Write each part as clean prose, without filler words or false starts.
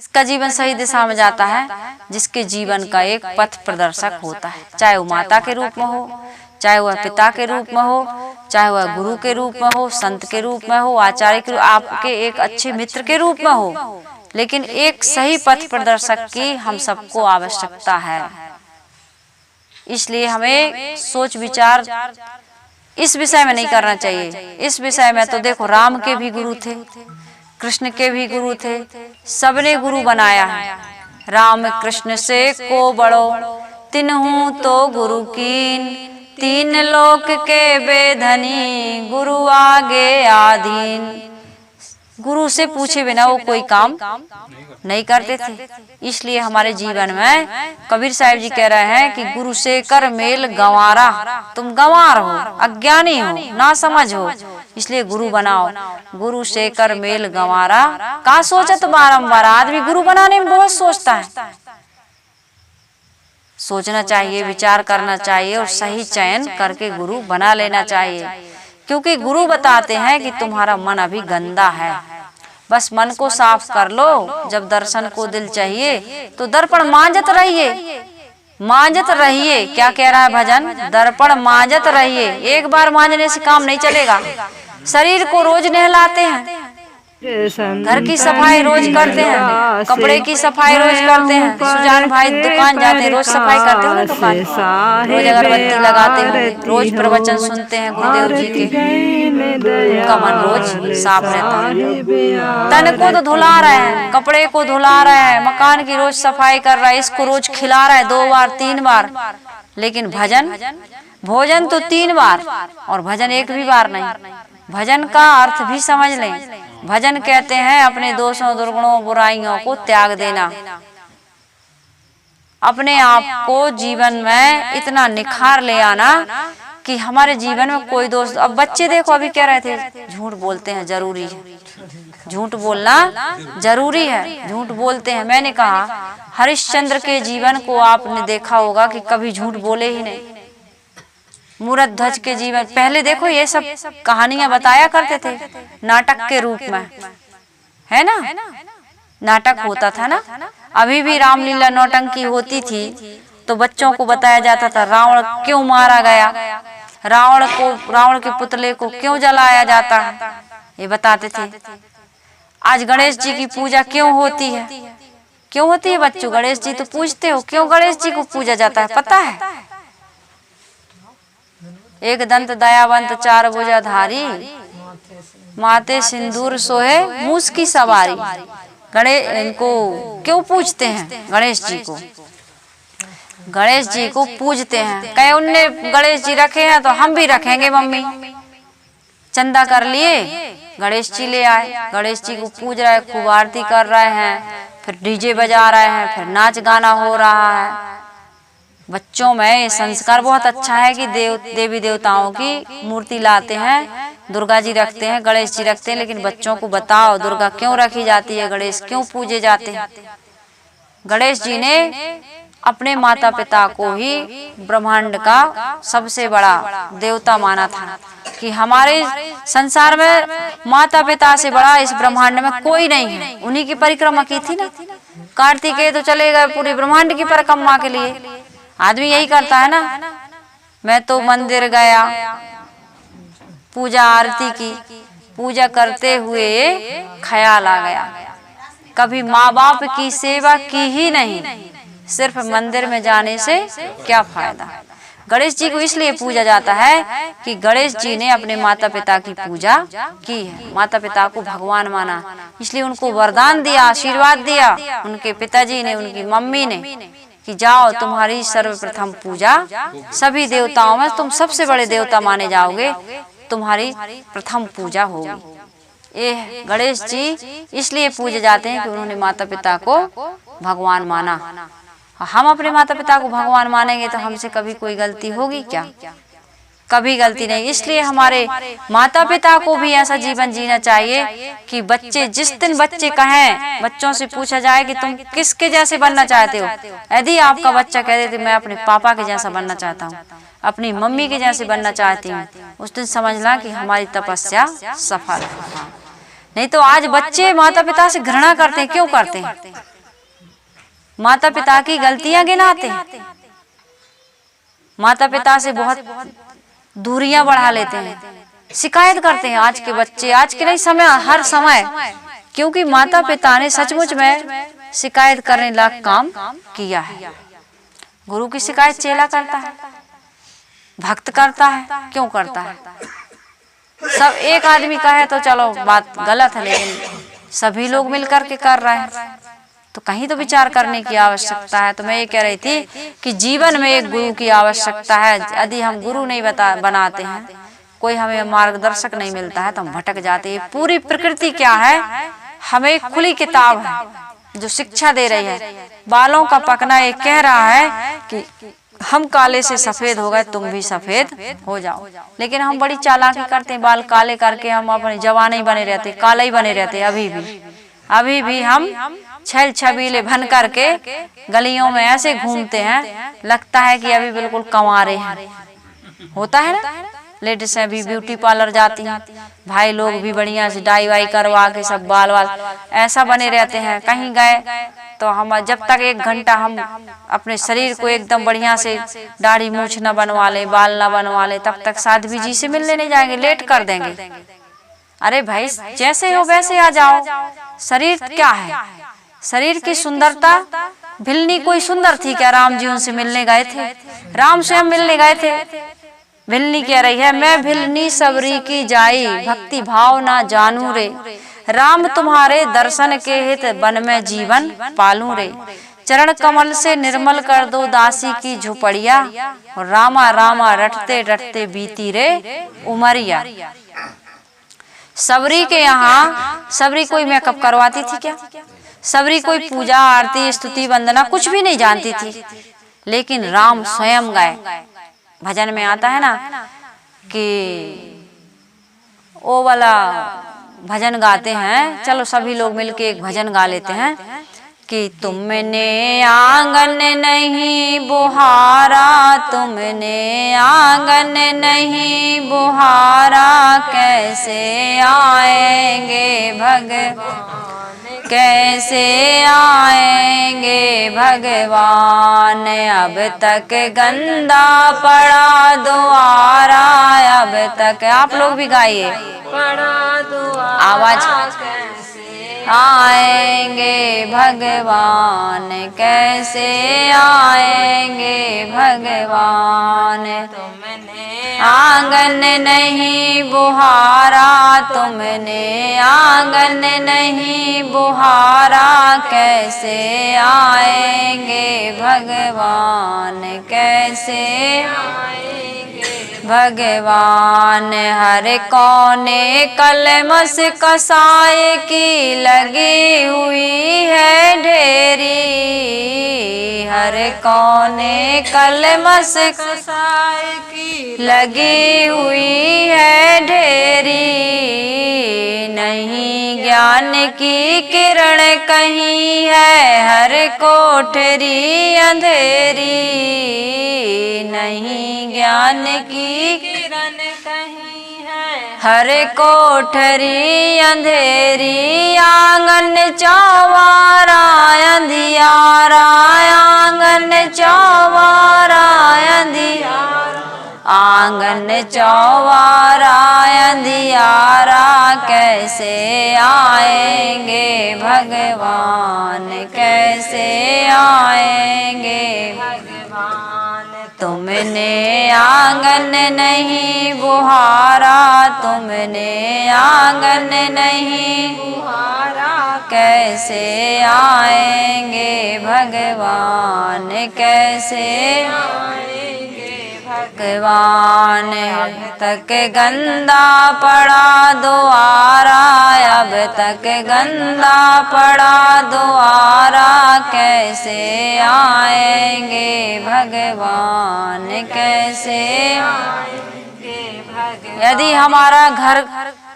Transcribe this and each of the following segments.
इसका जीवन सही दिशा में जाता है जिसके जीवन का एक पथ प्रदर्शक होता है, चाहे वो माता के रूप में हो, चाहे वह पिता के रूप में हो, चाहे वह गुरु के रूप में हो, संत के रूप में हो, आचार्य के रूप, आपके एक अच्छे मित्र के रूप में हो, लेकिन एक सही पथ प्रदर्शक की हम सबको आवश्यकता है। इसलिए हमें सोच विचार इस विषय में नहीं करना चाहिए। इस विषय में तो देखो राम के भी गुरु थे, कृष्ण के भी गुरु थे, सबने गुरु बनाया है। राम कृष्ण से को बड़ो तिन्हु तो गुरु कीन, तीन लोक के बेधनी गुरु आगे आधीन। गुरु से पूछे बिना वो कोई काम नहीं करते थे। इसलिए हमारे जीवन में कबीर साहिब जी कह रहे हैं कि गुरु से कर मेल गंवारा। तुम गंवार हो, अज्ञानी हो, ना समझ हो, इसलिए गुरु बनाओ। गुरु से कर मेल गंवारा का सोचत बारंबार। आदमी गुरु बनाने में बहुत सोचता है। सोचना चाहिए, विचार करना चाहिए और सही चयन करके गुरु बना लेना चाहिए, क्योंकि गुरु बताते हैं कि तुम्हारा मन अभी गंदा है, बस मन को साफ कर लो। जब दर्शन को दिल चाहिए तो दर्पण मांजत रहिए, मांजत रहिए। क्या कह रहा है भजन? दर्पण मांजत रहिए। एक बार मांजने से काम नहीं चलेगा। शरीर को रोज नहलाते हैं, घर की सफाई रोज करते हैं, कपड़े की सफाई रोज करते हैं। सुजान भाई दुकान जाते हैं, रोज सफाई करते हैं दुकान, रोज अगरबत्ती लगाते हैं, रोज प्रवचन सुनते हैं गुरुदेव जी के। उनका मन रोज साफ रहता है। तन को तो धुला रहे हैं, कपड़े को धुला रहे हैं, मकान की रोज सफाई कर रहा है, इसको रोज खिला रहा है 2 बार 3 बार। लेकिन भजन, भोजन तो 3 बार और भजन एक भी बार नहीं। भजन का अर्थ भी समझ लें। भजन कहते हैं अपने दोषों दुर्गुणों बुराइयों को त्याग देना, अपने आप को जीवन में इतना निखार ले आना कि हमारे जीवन में कोई दोष। अब बच्चे देखो अभी कह रहे थे झूठ बोलते हैं, जरूरी है झूठ बोलना, जरूरी है झूठ बोलते हैं। मैंने कहा हरिश्चंद्र के जीवन को आपने देखा होगा कि कभी झूठ बोले ही नहीं। मूरत ध्वज के जीवन, पहले देखो ये सब कहानियां बताया करते थे नाटक के रूप में, है ना, नाटक होता था ना। अभी भी रामलीला नौटंकी होती थी तो बच्चों को बताया जाता था रावण क्यों मारा गया, रावण के पुतले को क्यों जलाया जाता है, ये बताते थे। आज गणेश जी की पूजा क्यों होती है? क्यों होती है बच्चों? गणेश जी तो पूजते हो, क्यों गणेश जी को पूजा जाता है पता है? एक दंत दयावंत चार भुजाधारी, माथे सिंदूर सोहे मूस की सवारी। गणेश इनको क्यों पूजते हैं? गणेश जी को, गणेश जी को पूजते हैं। कहे उनने गणेश जी रखे हैं तो हम भी रखेंगे मम्मी। चंदा कर लिए, गणेश जी ले आए, गणेश जी को पूज रहे, खूब आरती कर रहे हैं, फिर डीजे बजा रहे हैं, फिर नाच गाना हो रहा है। बच्चों में संस्कार बहुत अच्छा है कि देवी देवताओं की मूर्ति लाते हैं, दुर्गा जी रखते हैं, गणेश जी रखते हैं, लेकिन बच्चों को बताओ दुर्गा क्यों रखी जाती है, गणेश क्यों पूजे जाते हैं? गणेश जी ने अपने माता पिता को ही ब्रह्मांड का सबसे बड़ा देवता माना था कि हमारे संसार में माता पिता से बड़ा इस ब्रह्मांड में कोई नहीं है। उन्हीं की परिक्रमा की थी ना। कार्तिकेय तो चले गए पूरे ब्रह्मांड की परिक्रमा के लिए। आदमी यही करता है ना, मैं तो मंदिर गया, पूजा आरती की, पूजा करते हुए ख्याल आ गया, कभी माँ बाप की सेवा की ही नहीं, सिर्फ मंदिर में जाने से क्या फायदा। गणेश जी को इसलिए पूजा जाता है कि गणेश जी ने अपने माता पिता की पूजा की है, माता पिता को भगवान माना, इसलिए उनको वरदान दिया, आशीर्वाद दिया उनके पिताजी ने, उनकी मम्मी ने कि जाओ तुम्हारी सर्वप्रथम पूजा, सभी देवताओं में तुम सबसे बड़े देवता माने जाओगे, तुम्हारी प्रथम पूजा होगी। ये गणेश जी इसलिए पूजे जाते हैं कि उन्होंने माता पिता को भगवान माना। हम अपने माता पिता को भगवान मानेंगे तो हमसे कभी कोई गलती होगी क्या? कभी गलती नहीं। इसलिए हमारे माता पिता को भी ऐसा जीवन जीना चाहिए कि बच्चे, जिस दिन बच्चे कहें, बच्चों से पूछा जाए कि तुम किसके जैसे बनना चाहते हो, यदि आपका बच्चा कह दे मैं अपने पापा के जैसा बनना चाहता हूँ, अपनी मम्मी के जैसे बनना चाहती हूँ, उस दिन समझना कि हमारी तपस्या सफल है। नहीं तो आज बच्चे माता पिता से घृणा करते हैं। क्यों करते हैं? माता पिता की गलतियां गिनाते हैं, माता पिता से बहुत दूरियां बढ़ा लेते हैं, शिकायत करते हैं। आज के बच्चे, आज के नहीं, समय, हर समय, क्योंकि माता पिता ने सचमुच में शिकायत करने लायक काम किया है। गुरु की शिकायत चेला करता है, भक्त करता है, क्यों करता है? सब एक आदमी का है तो चलो बात गलत है, लेकिन सभी लोग मिलकर के कर रहे हैं तो कहीं तो विचार करने की आवश्यकता है। तो मैं ये कह रही थी कि जीवन में एक गुरु की आवश्यकता है। यदि हम गुरु नहीं बनाते हैं, कोई हमें मार्गदर्शक नहीं मिलता है, तो हम भटक जाते हैं। पूरी प्रकृति क्या है? हमें खुली किताब है जो शिक्षा दे रही है। बालों का पकना ये कह रहा है कि हम काले से सफेद हो गए, तुम भी सफेद हो जाओ। लेकिन हम बड़ी चालाकी करते हैं, बाल काले करके हम अपने जवान ही बने रहते, काले ही बने रहते। अभी भी हम छैल छबीले बन करके गलियों में ऐसे घूमते हैं, लगता है कि अभी बिल्कुल कंवारे हैं। होता है ना, लेडीज भी ब्यूटी पार्लर जाती हैं, भाई लोग भी बढ़िया से डाई वाई करवा के सब बाल ऐसा बने रहते हैं। कहीं गए तो हम जब तक 1 घंटा हम अपने शरीर को एकदम बढ़िया से दाढ़ी मूछ न बनवा ले, बाल न बनवा ले, तब तक साध्वी जी से मिलने नहीं जाएंगे, लेट कर देंगे। अरे भाई, जैसे हो वैसे आ जाओ। शरीर क्या है? शरीर की सुंदरता, भिलनी कोई सुंदर थी क्या? राम जी उनसे मिलने गए थे, राम स्वयं मिलने गए थे। भिलनी कह रही है, मैं भिलनी सबरी की जाई, भक्ति भाव ना जानू रे, राम तुम्हारे दर्शन के हित बन में जीवन पालू रे, चरण कमल से निर्मल कर दो दासी की झुपड़िया, और रामा रामा रटते रटते बीती रे उमरिया। सबरी के यहाँ, सबरी कोई मेकअप करवाती थी क्या? सबरी कोई पूजा आरती स्तुति वंदना कुछ भी नहीं जानती थी, लेकिन राम स्वयं गए। भजन में आता है ना कि ओ वाला भजन गाते हैं, चलो सभी लोग मिलके एक भजन गा लेते हैं कि तुमने आंगन नहीं बुहारा, तुमने आंगन नहीं बुहारा, कैसे आएंगे भगवान, कैसे आएंगे भगवान, अब तक गंदा पड़ा द्वारा, अब तक। आप लोग भी गाइए, पड़ा द्वारा, आवाज। आएंगे भगवान, कैसे आएंगे भगवान, तुमने आंगन नहीं बुहारा, तुमने आंगन नहीं बुहारा, कैसे आएंगे भगवान, कैसे भगवान। हर कोने कलमस कसाए की लगी हुई है ढेरी, हर कोने कलमस कसाए की लगी हुई है ढेरी, नहीं ज्ञान की किरण कहीं है, हर कोठरी अंधेरी, नहीं ज्ञान की किरण कहीं है, हर कोठरी अंधेरी, आंगन चौबारा अंधियारा, आंगन चौबारा अंधियारा, आंगन चौबारा अंधियारा, कैसे आएंगे भगवान, कैसे आएंगे भगवान, तुमने आंगन नहीं बुहारा, तुमने आंगन नहीं बुहारा, कैसे आएंगे भगवान, कैसे आएंगे भगवान, अब तक गंदा पड़ा द्वारा, अब तक गंदा पड़ा द्वारा, कैसे आएंगे भगवान, कैसे आएंगे भगवान। यदि हमारा घर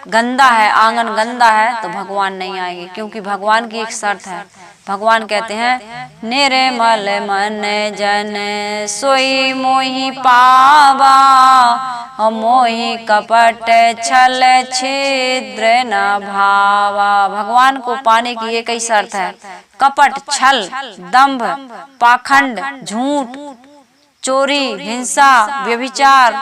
गंदा है, आंगन गंदा है, तो भगवान नहीं आएंगे, क्योंकि भगवान की एक शर्त है। भगवान कहते हैं, निर्मल मन जन सोई मोहि पावा, मोहि कपट छल छिद्र न भावा। भगवान को पाने की एक ही शर्त है कपट, छल, दंभ, पाखंड, झूठ, चोरी, हिंसा, व्यभिचार,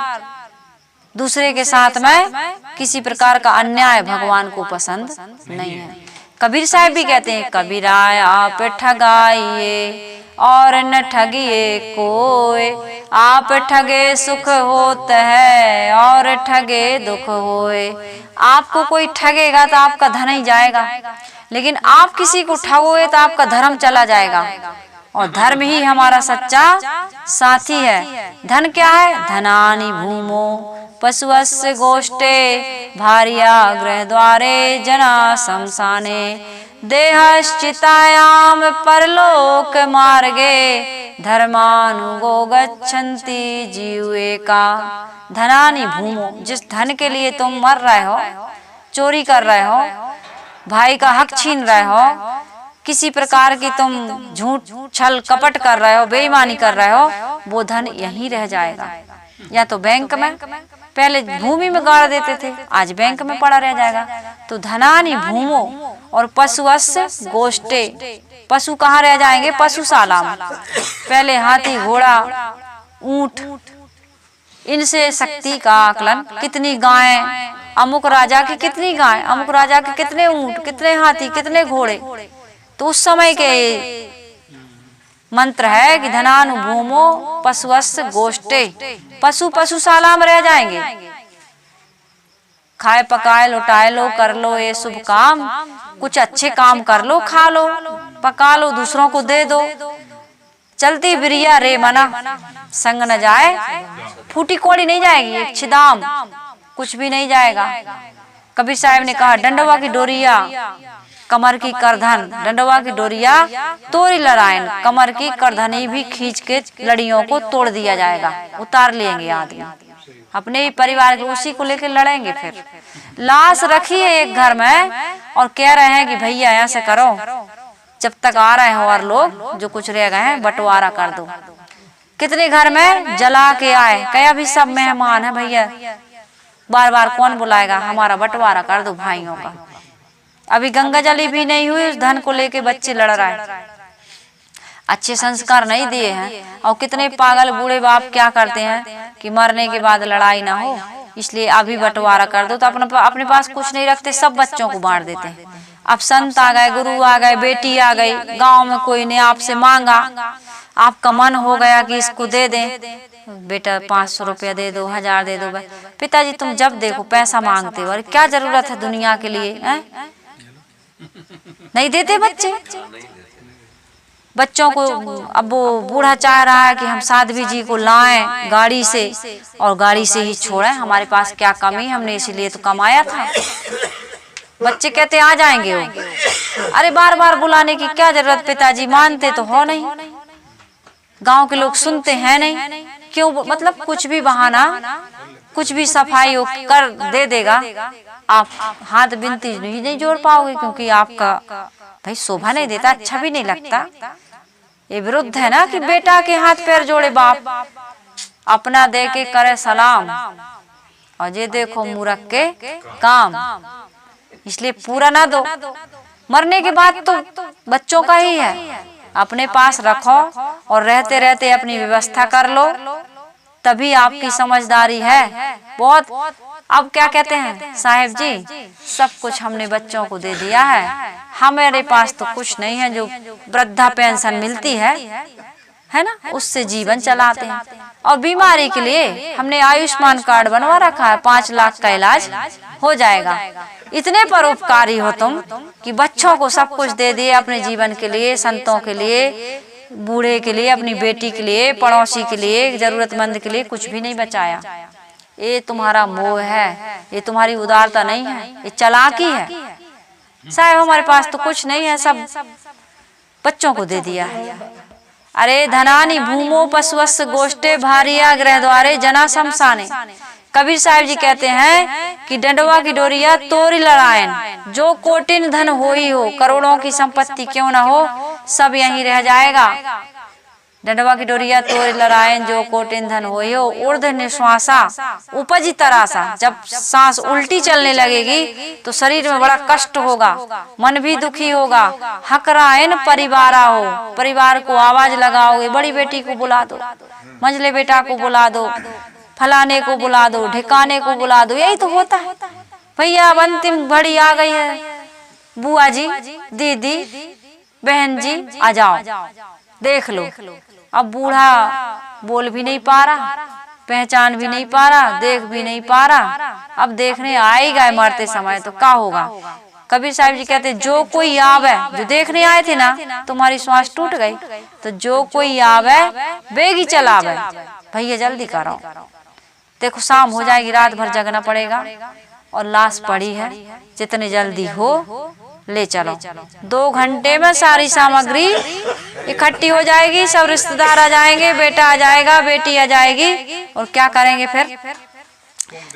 दूसरे के साथ में किसी प्रकार का अन्याय भगवान को पसंद नहीं है। कबीर साहब भी कहते हैं, कबीराय आप ठगाइए और न ठगिए कोय, आप ठगे सुख होत है और ठगे दुख होए। आपको कोई ठगेगा तो आपका धन ही जाएगा, लेकिन आप किसी को ठगोगे तो आपका धर्म चला जाएगा, और धर्म ही हमारा सच्चा साथी है। धन क्या है? धनानि भूमो पशुस्य गोष्ठे भार्या गृह द्वारे जना शमशाने देहश्चितायाम परलोक मार्गे धर्मानुगो गच्छन्ति जीवे का। धनानि भूमो, जिस धन के लिए तुम मर रहे हो, चोरी कर रहे हो, भाई का हक छीन रहे हो, किसी प्रकार की तुम झूठ छल कपट कर रहे हो, बेईमानी कर रहे हो, वो धन यहीं रह जाएगा, या तो बैंक में, पहले भूमि में गाड़ देते थे, आज बैंक में पड़ा रह जाएगा। तो धनानि भूमो और पशुस्य गोष्ठे, पशु कहाँ रह जाएंगे? पशुशाला में। पहले हाथी, घोड़ा, ऊंट, इनसे शक्ति का आकलन, कितनी गायें, अमुक राजा की कितनी गाय, अमुक राजा के कितने ऊंट, कितने हाथी, कितने घोड़े। तो उस समय के मंत्र है कि धनानु भूमो पशुस्य गोष्ठे, पशु पशुशाला में रह जाएंगे। खाए पकाए लुटाए लो, कर लो ये शुभ काम, कुछ अच्छे काम कर लो, खा लो, पका लो, दूसरों को दे दो। चलती बिरिया रे मना, संग न जाए, फूटी कोड़ी नहीं जाएगी, एक छिदाम कुछ भी नहीं जाएगा। कबीर साहब ने कहा, डंडवा की डोरिया कमर की करधन, डंडवा की डोरिया तोड़ी लड़ायन, कमर की करधनी भी खींच के लड़ियों को तोड़ दिया जाएगा, उतार लेंगे आदमी, अपने ही परिवार के, उसी को लेकर लड़ेंगे। फिर लाश रखिए एक घर में और कह रहे हैं कि भैया यहाँ से करो, जब तक आ रहे हो और लोग जो कुछ रह गए हैं बंटवारा कर दो। कितने घर में जला के आए, क्या भी सब मेहमान है भैया, बार बार कौन बुलाएगा, हमारा बंटवारा कर दो भाइयों का। अभी गंगा जली भी नहीं हुई, उस धन को लेके बच्चे लड़ रहे हैं, अच्छे संस्कार नहीं दिए हैं। और कितने पागल बूढ़े बाप क्या करते हैं कि मरने के बाद लड़ाई ना हो, इसलिए अभी बंटवारा कर दो, तो अपने पास कुछ नहीं रखते, सब बच्चों को बांट देते हैं। अब संत आ गए, गुरु आ गए, बेटी आ गई, गांव में कोई ने आपसे मांगा, आपका मन हो गया कि इसको दे दें, बेटा 500 रुपया दे दो, 1000 दे दो। पिताजी तुम जब देखो पैसा मांगते हो, अरे क्या जरूरत है दुनिया के लिए, है? नहीं देते बच्चे। बच्चों को अब वो बूढ़ा चाह रहा है कि हम साध्वी जी को लाएं गाड़ी से और गाड़ी से ही छोड़ें, हमारे पास क्या कमी, हमने इसीलिए तो कमाया था। बच्चे कहते आ जाएंगे वो, अरे बार बार बुलाने की क्या जरूरत, पिताजी मानते तो हो नहीं, गांव के लोग सुनते हैं नहीं, क्यों? मतलब कुछ भी बहाना, कुछ भी सफाई कर दे देगा, आप हाथ बिनती ही नहीं जोड़ पाओगे, क्योंकि आपका भाई शोभा नहीं देता, अच्छा भी नहीं लगता। ये विरुद्ध है ना कि बेटा के हाथ पैर जोड़े बाप, अपना दे के करे सलाम, और ये देखो मूर्ख के काम। इसलिए पूरा ना दो, मरने के बाद तो बच्चों का ही है, अपने पास रखो और रहते रहते अपनी व्यवस्था कर लो, तभी आपकी समझदारी है बहुत। अब क्या कहते हैं साहेब जी, सब कुछ हमने बच्चों को दे दिया है, हमारे पास तो कुछ नहीं है, जो वृद्धा पेंशन मिलती है ना, उससे जीवन चलाते हैं। और बीमारी के लिए हमने आयुष्मान कार्ड बनवा रखा है, 5 लाख का इलाज हो जाएगा। इतने परोपकारी हो तुम कि बच्चों को सब कुछ दे दिए, अपने जीवन के लिए, संतों के लिए, बूढ़े के लिए, अपनी बेटी के लिए, पड़ोसी के लिए, जरूरतमंद के लिए कुछ भी नहीं बचाया। ये तुम्हारा मोह है, ये तुम्हारी उदारता नहीं है, ये चालाकी है। साहब हमारे पास तो कुछ नहीं है, सब बच्चों को दे दिया है। अरे धनानि भूमो पशुस्य गोष्ठे भारिया गृह द्वारे जना शमशाने। कबीर साहब जी कहते हैं कि डंडवा की डोरिया तोरी लड़ायन, जो कोटिन धन हो ही हो, करोड़ों की संपत्ति क्यों ना हो, सब यहीं रह जाएगा। डंडवा की डोरिया तोड़ लरायन जो कोट ईंधन होयो ऊर्ध्व निश्वासा उपजी तरासा। जब सांस उल्टी चलने लगेगी तो शरीर में बड़ा कष्ट होगा, मन भी दुखी होगा। हकरायन परिवारा हो, परिवार को आवाज लगाओगे, बड़ी बेटी को बुला दो, मंझले बेटा को बुला दो, फलाने को बुला दो, ढिकाने को बुला दो, यही तो होता है। भैया अब अंतिम घड़ी आ गई है, बुआ जी, दीदी, बहन जी आ जाओ, देख लो। अब बूढ़ा बोल भी नहीं पा रहा, पहचान भी नहीं पा रहा, देख भी नहीं पा रहा। अब देखने आएगा मरते समय तो क्या होगा। कबीर साहब जी कहते जो कोई आवे, जो देखने आए थे ना तुम्हारी श्वास टूट गई, तो जो कोई आवे बेगी चलावे, भैया जल्दी करो, देखो शाम हो जाएगी, रात भर जगना पड़ेगा और लाश पड़ी है, जितने जल्दी हो ले चलो। 2 घंटे में सारी सामग्री इकट्ठी हो जाएगी, सब रिश्तेदार आ जाएंगे, बेटा आ जाएगा, बेटी आ जाएगी, और क्या करेंगे फिर।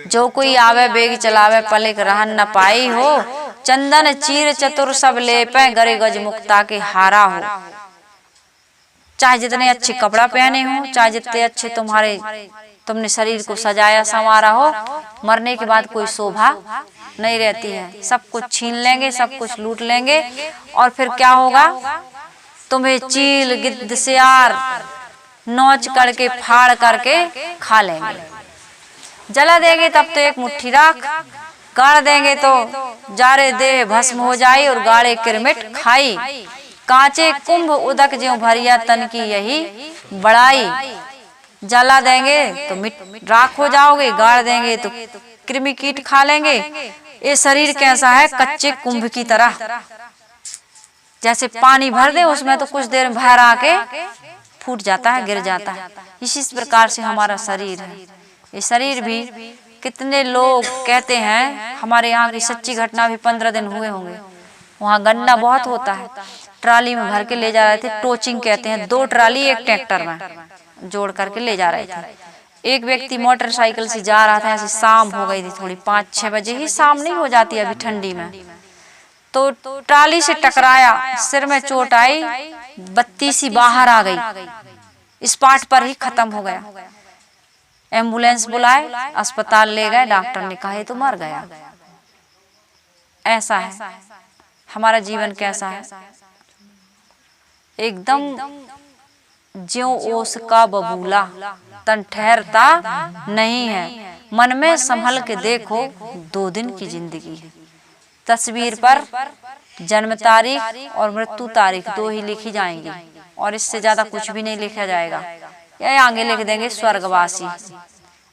जो कोई आवे बेग चलावे, पलक रहन न पाई हो, चंदन चीर चतुर सब लेपे, गरे गज मुक्ता के हारा हो। चाहे जितने अच्छे कपड़ा पहने हो, चाहे जितने अच्छे तुमने शरीर को सजाया संवारा हो, मरने के बाद कोई शोभा नहीं रहती है। सब कुछ छीन लेंगे, सब कुछ लूट लेंगे, और फिर क्या होगा, तुम्हें चील गिद्ध सियार नोच करके फाड़ करके खा लेंगे। जला देंगे तब तो एक मुट्ठी राख, गाड़ देंगे तो जारे देह भस्म हो जाई, और गाड़े किरमिट खाई। कांचे कुंभ उदक ज्यों भरिया, तन की यही बड़ाई। जला देंगे तो मिट राख हो जाओगे, गाड़ देंगे तो कृमि कीट खा लेंगे। ये शरीर कैसा है, कच्चे कुंभ की तरह, जैसे पानी भर दे उसमें तो कुछ देर बाहर आके फूट जाता है, गिर जाता है। इसी प्रकार से हमारा शरीर है। ये शरीर भी कितने लोग कहते हैं, हमारे यहाँ की सच्ची घटना भी 15 दिन हुए होंगे, वहाँ गन्ना बहुत होता है, ट्राली में भर के ले जा रहे थे, टोचिंग कहते हैं, 2 ट्राली एक ट्रैक्टर में जोड़ करके ले जा रहे थे। एक व्यक्ति मोटरसाइकिल से जा रहा था, ऐसे शाम हो गई थी, थोड़ी 5-6 बजे ही, शाम नहीं हो जाती अभी ठंडी में, तो ट्राली से टकराया, सिर में चोट आई, बत्ती सी बाहर आ गई, स्पॉट पर ही खत्म हो गया। एम्बुलेंस बुलाए, अस्पताल ले गए, डॉक्टर ने कहा तो मर गया। ऐसा है हमारा जीवन, कैसा है, एकदम ज्यों ओस का बबूला, तन ठहरता नहीं है। मन में संभल के देखो, 2 दिन की जिंदगी है। तस्वीर पर जन्म तारीख और मृत्यु तारीख 2 ही लिखी जाएंगी, और इससे ज्यादा कुछ भी नहीं लिखा जाएगा। या आगे लिख देंगे स्वर्गवासी।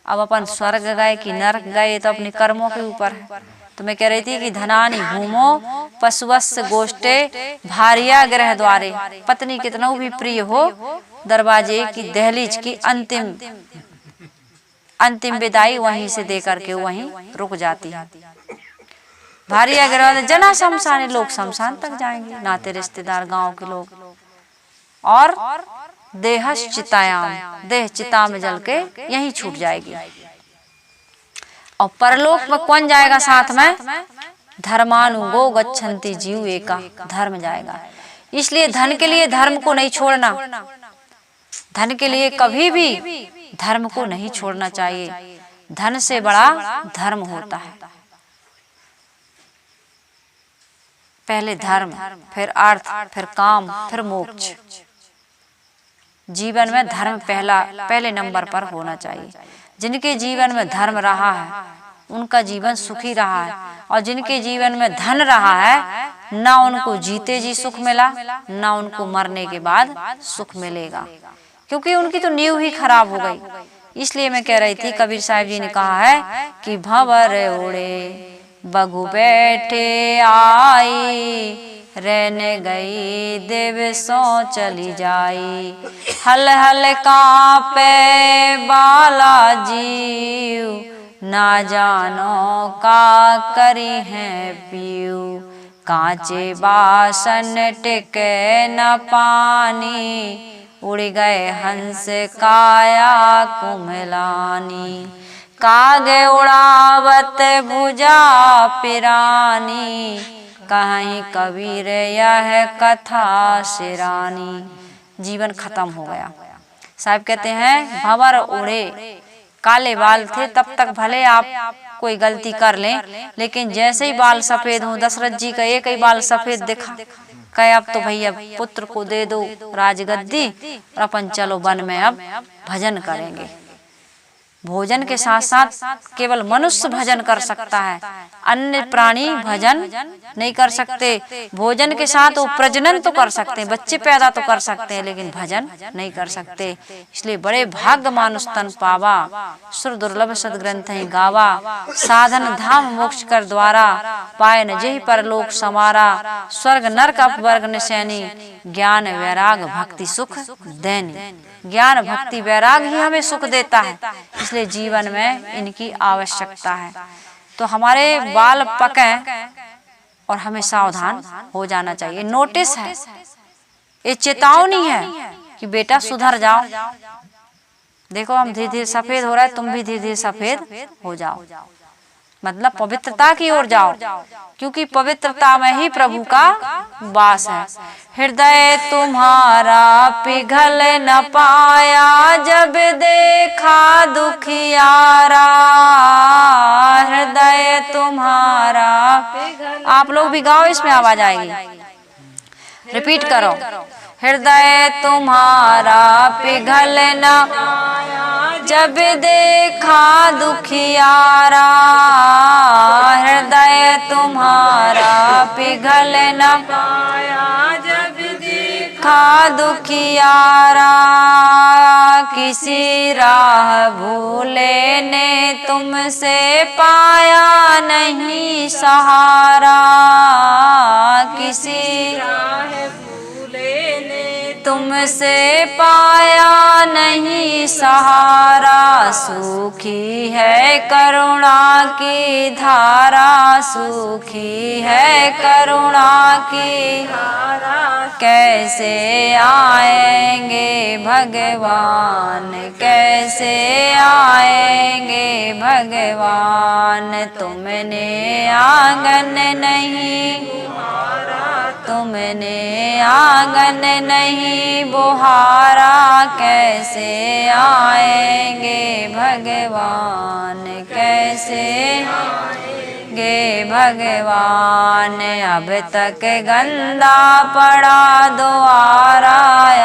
अब अपन स्वर्ग गए कि नरक गए तो अपने कर्मों के ऊपर है। तो मैं कह रही थी कि धनानी भूमो पशुवत्स गोष्ठे, भारिया गृह द्वारे। पत्नी कितना भी प्रिय हो, दरवाजे की दहलीज की अंतिम विदाई वहीं से दे करके वहीं रुक जाती है। भारिया गृह जना शमशान, लोग शमशान तक जाएंगे, नाते रिश्तेदार गांव के लोग। और देहस चितायाम, देह चिता में जल के यहीं छूट जाएगी। और परलोक में कौन जाएगा साथ में, धर्मानुगो गच्छन्ति जीव एका, धर्म जाएगा। इसलिए धन के लिए धर्म को नहीं छोड़ना, धन के लिए कभी भी धर्म को नहीं छोड़ना चाहिए। धन से बड़ा धर्म होता है। पहले धर्म, फिर अर्थ, फिर काम, फिर मोक्ष। जीवन में धर्म पहले नंबर पर होना चाहिए। जिनके जीवन में धर्म रहा है उनका जीवन सुखी रहा है, और जिनके जीवन में धन रहा है ना उनको जीते जी सुख मिला, ना उनको मरने के बाद सुख मिलेगा, क्योंकि उनकी तो नींव ही खराब हो गई। इसलिए मैं कह रही थी, कबीर साहब जी ने कहा है कि भंवर उड़े बगु बैठे आई, रहने गई दिवसों चली जाई, हल हल कांपे बाला जीव, ना जानो का करी है पीऊ, कांचे बासन टिके न पानी, उड़ गए हंस काया कुम्हलानी, कागे उड़ावत भुजा पिरानी, कहीं कबीर यह कथा सिरानी। जीवन खत्म हो गया। साहब कहते हैं भंवर उड़े, काले बाल थे तब तक भले आप कोई गलती कर लें, लेकिन जैसे ही बाल सफेद हों, दशरथ जी का एक ही बाल सफेद दिखा, कहे अब तो भैया पुत्र को दे दो राजगद्दी और अपन चलो वन में अब भजन करेंगे। भोजन के साथ साथ केवल मनुष्य भजन कर सकता है, अन्य प्राणी भजन नहीं कर सकते। भोजन के साथ वो प्रजनन तो कर सकते हैं, बच्चे पैदा तो कर सकते हैं, लेकिन भजन नहीं कर सकते। इसलिए बड़े भाग्य मानुष तन पावा, सुर दुर्लभ सदग्रंथ ही गावा, साधन धाम मोक्ष कर द्वारा, पाए न जेहि परलोक समारा, स्वर्ग नरक अपवर्ग निशैनी, ज्ञान वैराग भक्ति सुख देनी। ज्ञान भक्ति वैराग ही हमें सुख देता है, इसलिए जीवन में इनकी आवश्यकता है। तो हमारे बाल पकें और हमें सावधान हो जाना चाहिए। नोटिस है, ये चेतावनी है कि बेटा सुधर जाओ। देखो हम धीरे धीरे सफेद हो रहा है, तुम भी धीरे धीरे सफेद हो जाओ, मतलब पवित्रता की ओर जाओ, क्योंकि पवित्रता में ही प्रभु का वास है। हृदय तुम्हारा पिघल न पाया जब देखा दुखियारा, हृदय तुम्हारा। आप लोग भी गाओ, इसमें आवाज आएगी, रिपीट करो। हृदय तुम्हारा पिघल न जब देखा दुखियारा, हृदय तुम्हारा पिघल न पाया जब देखा दुखियारा, किसी राह भूले ने तुमसे पाया नहीं सहारा, किसी तुमसे पाया नहीं सहारा, सूखी है करुणा की धारा, सूखी है करुणा की धारा, कैसे आएंगे भगवान, कैसे आएंगे भगवान, तुमने आंगन नहीं, तुमने आंगन नहीं बुहारा, कैसे आएंगे भगवान, कैसे आएंगे भगवान। अब तक गंदा पड़ा द्वारा,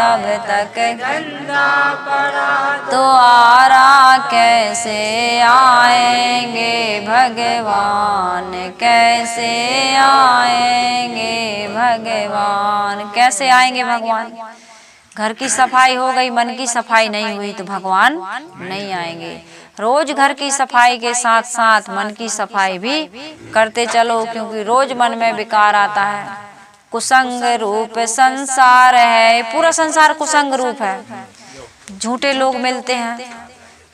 अब तक गंदा पड़ा द्वारा, कैसे आएंगे भगवान, कैसे आएंगे भगवान। कैसे आएंगे भगवान? घर की सफाई हो गई, मन की सफाई नहीं हुई तो भगवान नहीं आएंगे। रोज घर की सफाई के साथ साथ मन की सफाई भी करते चलो, क्योंकि रोज मन में विकार आता है। कुसंग रूप संसार है, पूरा संसार कुसंग रूप है। झूठे लोग मिलते हैं,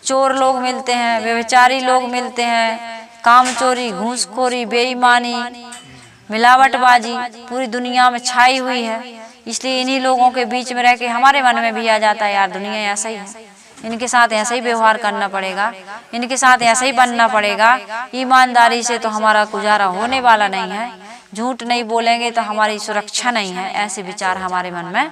चोर लोग मिलते हैं, व्यभिचारी लोग मिलते हैं, कामचोरी, घूसखोरी, बेईमानी, मिलावटबाजी पूरी दुनिया में छाई हुई है। इसलिए इन्हीं लोगों के बीच में रह के हमारे मन में भी आ जाता है, यार दुनिया ऐसा ही है, इनके साथ ऐसा ही व्यवहार करना पड़ेगा, इनके साथ ऐसा ही बनना पड़ेगा, ईमानदारी से तो हमारा गुजारा होने वाला नहीं है, झूठ नहीं बोलेंगे तो हमारी सुरक्षा नहीं है। ऐसे विचार हमारे मन में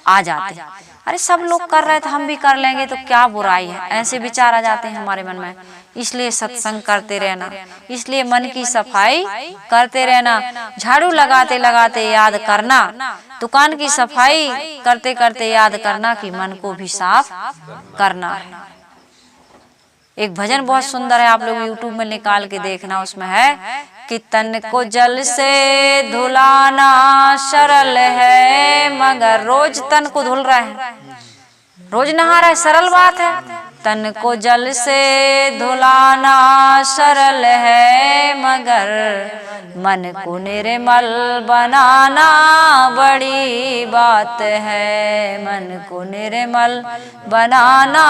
आ जाते हैं। अरे सब लोग कर रहे थे हम भी कर लेंगे तो क्या बुराई है, ऐसे विचार आ जाते हैं हमारे मन में। इसलिए सत्संग करते रहना, इसलिए मन की सफाई करते रहना, झाड़ू लगाते लगाते याद करना, दुकान की सफाई करते करते याद करना कि मन को भी साफ करना है। एक भजन बहुत सुंदर है, आप लोग YouTube में निकाल के देखना, उसमें है कि तन को जल से धुलाना सरल है, मगर रोज तन को धुल रहा है, रोज नहा रहा है, सरल बात है। तन को जल से धुलाना सरल है, मगर मन को निर्मल बनाना बड़ी बात है, मन को निर्मल बनाना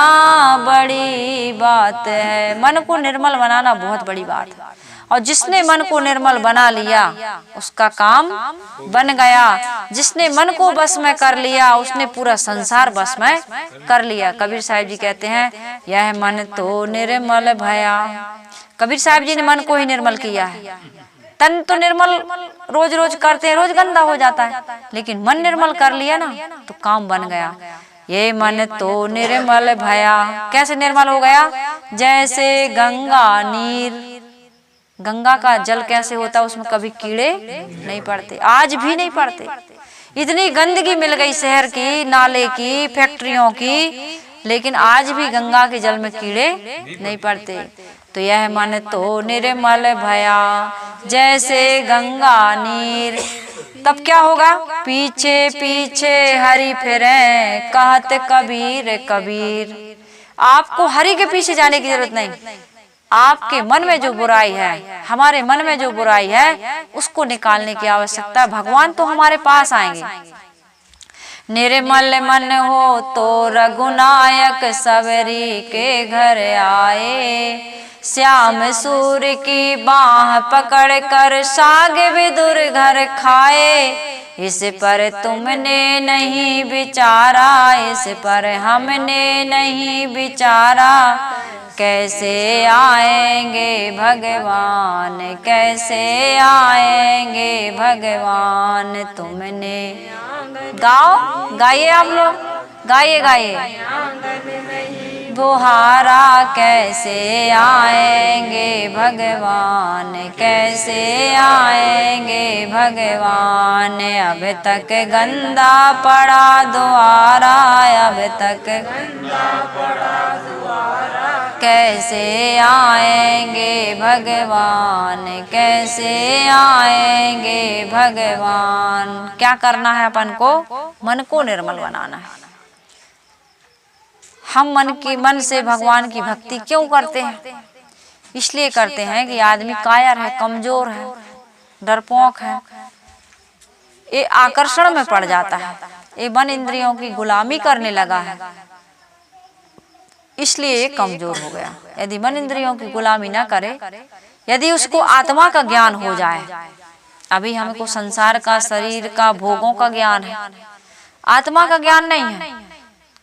बड़ी बात है। मन को निर्मल बनाना बहुत बड़ी बात है, और जिसने मन को निर्मल बना लिया उसका काम बन गया। जिसने मन को बस में कर लिया उसने पूरा संसार बस में कर लिया। कबीर साहिब जी कहते हैं, यह मन तो निर्मल भया। कबीर साहिब जी ने मन को ही निर्मल किया है। तन तो निर्मल रोज रोज करते हैं, रोज गंदा हो जाता है, लेकिन मन निर्मल कर लिया ना तो काम बन गया। ये मन तो निर्मल भया। कैसे निर्मल हो गया? जैसे गंगा नीर। गंगा का जल कैसे होता है? उसमें कभी कीड़े नहीं पड़ते, आज भी नहीं पड़ते। इतनी गंदगी मिल गई शहर की, नाले की, फैक्ट्रियों की, लेकिन आज भी गंगा के जल में कीड़े नहीं पड़ते। तो यह मन तो निर्मल भया जैसे गंगा नीर। तब क्या होगा? पीछे पीछे हरि फिरे कहत कबीर कबीर। आपको हरि के पीछे जाने की जरूरत नहीं। आपके मन में जो बुराई है, हमारे मन में जो बुराई है, उसको निकालने की आवश्यकता है। भगवान तो हमारे पास आएंगे। निर्मल मन हो तो रघुनायक सबरी के घर आए। श्याम सूर्य की बाह पकड़ कर साग विदुर घर खाए। इस पर तुमने नहीं विचारा, इस पर हमने नहीं विचारा। कैसे आएंगे भगवान, कैसे आएंगे भगवान। तुमने गाओ, गाइए आप लोग, गाइए गाइए। बुहारा कैसे आएंगे भगवान, कैसे आएंगे भगवान। अब तक गंदा पड़ा द्वारा, अब तक गंदा पड़ा द्वारा। कैसे आएंगे भगवान, कैसे आएंगे भगवान। क्या करना है अपन को? मन को निर्मल बनाना है। हम मन से भगवान की भक्ति क्यों करते हैं? इसलिए करते हैं कि आदमी कायर है, कमजोर है, डरपोक है, ये आकर्षण में पड़ जाता है, ये मन इंद्रियों की गुलामी करने लगा है, इसलिए ये कमजोर हो गया। यदि मन इंद्रियों की गुलामी ना करे, यदि उसको आत्मा का ज्ञान हो जाए, अभी हमको संसार का, शरीर का, भोगों का ज्ञान है, आत्मा का ज्ञान नहीं है।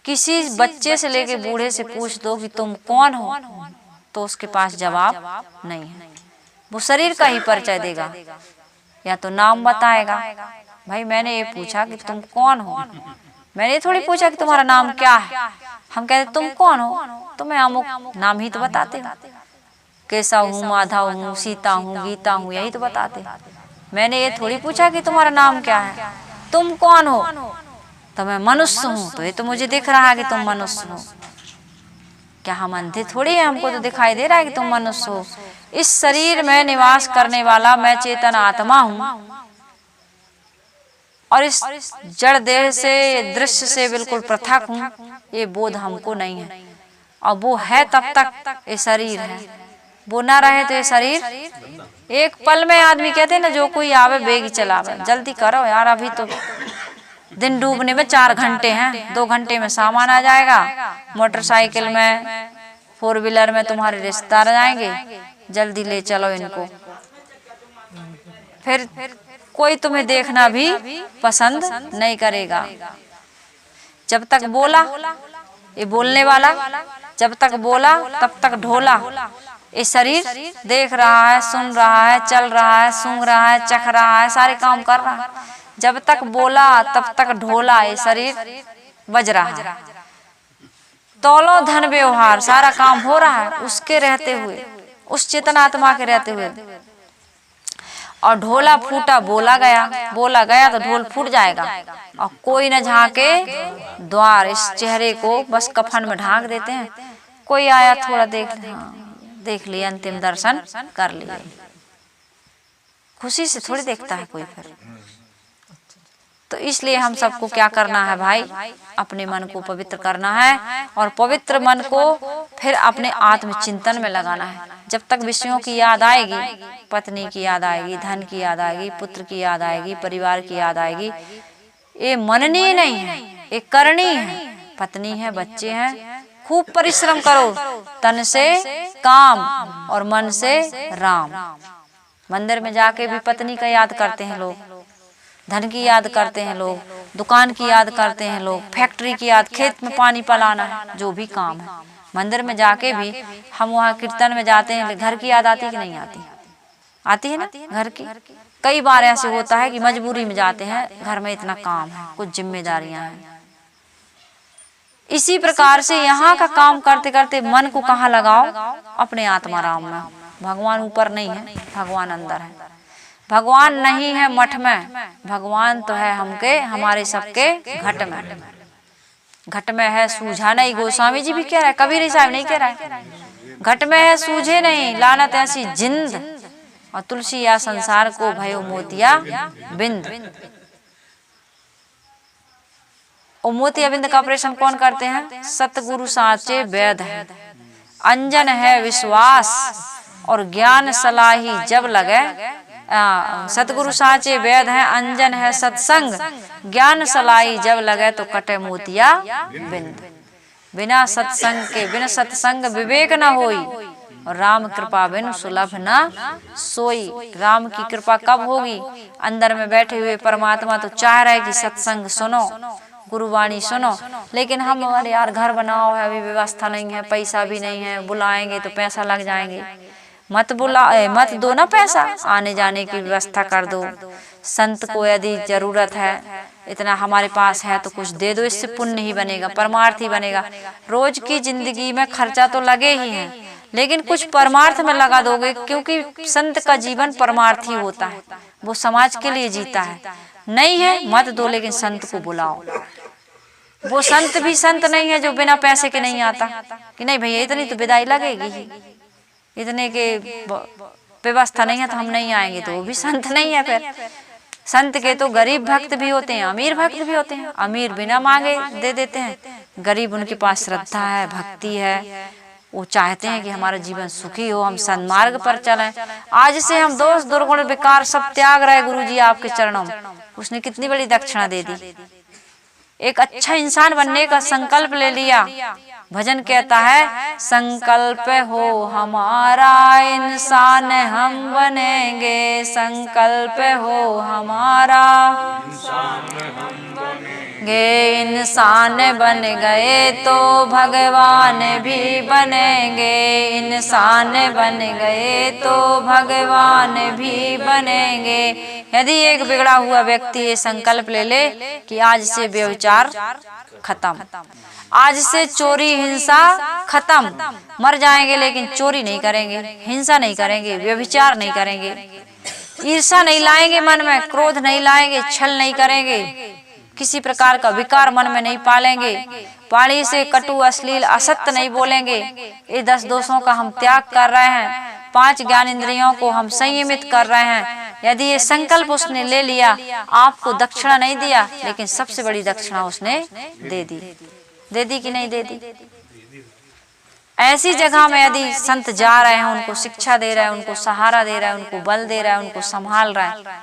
किसी बच्चे से लेके बूढ़े से पूछ दो कि तुम कौन हो, तो उसके पास जवाब नहीं है। वो शरीर का ही परिचय देगा, या तो नाम बताएगा। भाई मैंने ये पूछा कि तुम कौन हो, मैंने ये थोड़ी पूछा कि तुम्हारा नाम क्या है। हम कहते तुम कौन हो, तुम्हें अमुक नाम ही तो बताते हो, केशव हूँ, माधव हूँ, सीता हूँ, गीता हूँ, यही तो बताते। मैंने ये थोड़ी पूछा कि तुम्हारा नाम क्या है, तुम कौन हो। तो मैं मनुष्य हूँ, तो ये तो मुझे दिख रहा है कि तुम मनुष्य हो। क्या हम अंधे थोड़ी हैं? हमको तो दिखाई दे रहा है कि तुम मनुष्य हो। इस शरीर में निवास करने वाला मैं चेतन आत्मा हूँ, और इस जड़ देह से, दृश्य से बिल्कुल पृथक हूँ, ये बोध हमको नहीं है। और वो है तब तक ये शरीर है, वो ना रहे तो ये शरीर एक पल में। आदमी कहते हैं ना, जो कोई आवे बेगी चलावे, जल्दी करो यार, अभी तो दिन डूबने में 4 घंटे हैं, 2 घंटे में सामान आ जाएगा, मोटरसाइकिल में, 4 व्हीलर में तुम्हारे रिश्तेदार जाएंगे, जल्दी ले चलो इनको। फिर कोई तुम्हें देखना भी पसंद नहीं करेगा। जब तक बोला, ये बोलने वाला जब तक बोला तब तक ढोला। ये शरीर देख रहा है, सुन रहा है, चल रहा है, सूंघ रहा है, चख रहा है, सारे काम कर रहा है। जब तक बोला तब तक ढोला, ये शरीर बज रहा है। तौलो धन व्यवहार, सारा काम हो रहा है उसके रहते हुए, उस चेतन आत्मा के रहते हुए। और ढोला फूटा, बोला गया तो ढोल फूट जाएगा। और कोई न झांके द्वार, इस चेहरे को बस कफन में ढांक देते हैं। कोई आया थोड़ा देख लिया, अंतिम दर्शन कर लिया, खुशी से थोड़ी देखता है कोई फिर। तो इसलिए हम सबको क्या करना है भाई, अपने मन को पवित्र करना है, और पवित्र मन को फिर अपने आत्मचिंतन में लगाना है। जब तक विषयों की याद आएगी, पत्नी की याद आएगी, धन की याद आएगी, पुत्र की याद आएगी, परिवार की याद आएगी, ये मननीय नहीं है, ये करनी है। पत्नी है, बच्चे हैं, खूब परिश्रम करो, तन से काम और मन से राम। मंदिर में जाके भी पत्नी का याद करते हैं लोग, धन की याद करते हैं लोग, दुकान की याद करते हैं लोग, फैक्ट्री की याद, खेत में पानी पिलाना है, जो भी काम है। मंदिर में जाके भी हम वहाँ कीर्तन में जाते हैं, घर की याद आती कि नहीं आती? आती है ना घर की। कई बार ऐसे होता है कि मजबूरी में जाते हैं, घर में इतना काम है, कुछ जिम्मेदारियां हैं, इसी प्रकार से यहाँ का काम करते करते मन को कहाँ लगाओ? अपने आत्मा राम में। भगवान ऊपर नहीं है, भगवान अंदर है। भगवान नहीं है मठ में, भगवान तो है हमके, हमारे सबके घट में। घट में है सूझा नहीं, गोस्वामी जी भी कह रहा है, कबीर साहब नहीं कह रहा है। घट में है सूझे नहीं, लानत ऐसी जिंद, और तुलसी या संसार को भयो मोतिया बिंद। और मोतिया बिंद का ऑपरेशन कौन करते हैं? सतगुरु साचे वेद है, अंजन है विश्वास, और ज्ञान सलाही जब लगे। सतगुरु साचे वेद है, अंजन है सत्संग, ज्ञान सलाई जब लगे तो कटे मोतिया बिंद। बिना सत्संग के, बिना सत्संग विवेक न होई, और राम कृपा बिन सुलभ न सोई। राम की कृपा कब होगी? अंदर में बैठे हुए परमात्मा तो चाह रहे कि सत्संग सुनो, गुरुवाणी सुनो, लेकिन हम अरे यार घर बनाओ है, अभी व्यवस्था नहीं है, पैसा भी नहीं है, बुलाएंगे तो पैसा लग जाएंगे। मत मत दो ना पैसा, आने जाने की व्यवस्था कर दो। संत को यदि जरूरत है, इतना हमारे पास है तो कुछ दे दो, इससे पुण्य ही बनेगा, परमार्थ ही बनेगा। रोज की जिंदगी में खर्चा तो लगे ही है, लेकिन कुछ परमार्थ में लगा दोगे, क्योंकि संत का जीवन परमार्थ ही होता है, वो समाज के लिए जीता है। नहीं है मत दो, लेकिन संत को बुलाओ। वो संत भी संत नहीं है जो बिना पैसे के नहीं आता कि नहीं भैया इतनी तो विदाई लगेगी ही, इतने के व्यवस्था नहीं है तो हम नहीं आएंगे, तो वो भी संत नहीं है। फिर संत के तो गरीब भक्त भी होते हैं, अमीर भक्त भी होते हैं। अमीर बिना मांगे दे देते हैं, गरीब उनके पास श्रद्धा है, भक्ति है, वो चाहते हैं कि हमारा जीवन सुखी हो, हम सन्मार्ग पर चलें। आज से हम दोष दुर्गुण विकार सब त्याग रहे गुरु जी आपके चरणों में। उसने कितनी बड़ी दक्षिणा दे दी। एक अच्छा इंसान बनने का संकल्प ले लिया। भजन कहता है, संकल्प हो हमारा इंसान हम बनेंगे, संकल्प हो हमारा इंसान बन गए तो भगवान भी बनेंगे, इंसान बन गए तो भगवान भी बनेंगे। यदि एक बिगड़ा हुआ व्यक्ति ये संकल्प ले ले कि आज से व्यभिचार खत्म, आज से चोरी हिंसा खत्म, मर जाएंगे लेकिन चोरी नहीं करेंगे, हिंसा नहीं करेंगे, व्यभिचार नहीं करेंगे, ईर्ष्या नहीं लाएंगे मन में, क्रोध नहीं लाएंगे, छल नहीं करेंगे, किसी प्रकार का विकार मन में नहीं पालेंगे, वाणी से कटु अश्लील असत्य नहीं बोलेंगे। ये 10 दोषों का हम त्याग कर रहे हैं, 5 ज्ञान इंद्रियों को हम संयमित कर रहे हैं। यदि ये संकल्प उसने ले लिया, आपको दक्षिणा नहीं दिया, लेकिन सबसे बड़ी दक्षिणा उसने दे दी। दे दी कि नहीं दे दी? ऐसी जगह में यदि संत जा रहे हैं, उनको शिक्षा दे रहे हैं, उनको सहारा दे रहे हैं, उनको बल दे रहे हैं, उनको संभाल रहे हैं,